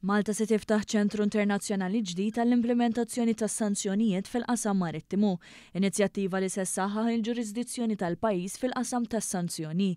Malta se tiftaħ ċentru internazzjonali ġdid għall-implementazzjoni tas sanzjonijiet fil-qasam marittimu, inizjattiva li se ssaħħaħ il-ġurisdizzjoni tal-pajjiż fil-qasam tas-sanzjoni.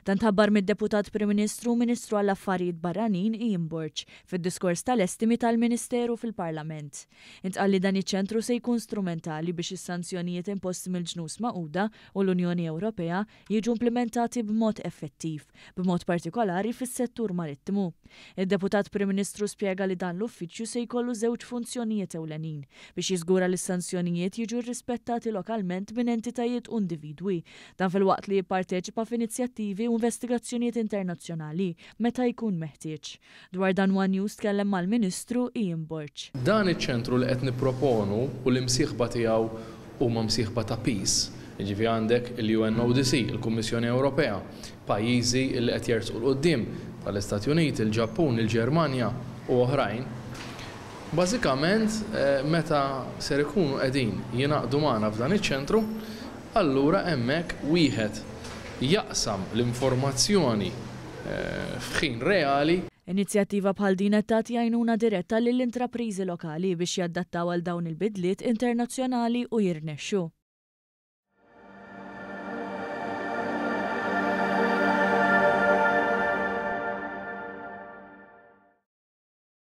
Dan tħabbar mid-Deputat Prim Ministru Ministru għall-Affarijiet Barranin Ian Burge fid-diskors tal-estimi tal-Ministeru fil-Parlament. Intqal li dan iċ-ċentru se jkun strumentali biex is-sanzjonijiet imposti mill-Ġnus Magħquda u l-Unjoni Ewropea jiġu implementati b'mod effettiv, b'mod partikolari fis-settur marittimu. Id-Deputat Prim Ministru spjega li dan l-uffiċċju se jkollu żewġ funzjonijiet ewlenin biex jiżgura li s-sanzjonijiet jiġu rispettati lokalment minn entitajiet u individwi, dan filwaqt li jipparteċipa f'inizjattivi u investigazzjonijiet internazzjonali meta jkun meħtieġ. Dwar dan One News tkellem mal-Ministru Ian Burge. Dan iċ-ċentru li qed nipproponu u l-imsieħba tiegħu huma msieħba ta' peace. Jiġifieri għandek il-UNODC, il-Kummissjoni Ewropea, pajjiżi li qed jersqu l-qudiem tal-Istati Uniti, il-Ġappun, il-Ġermanja u oħrajn. Bażikament meta ser ikunu qegħdin jingħaqdu magħna f'dan iċ-ċentru, allura hemmhekk wieħed jaqsam l-informazzjoni f'ħin reali. Inizjattiva bħal din qed tagħti għajnuna diretta lill-intrapriżi lokali biex jaddattaw għal dawn il-bidliet internazzjonali u jirnexxu.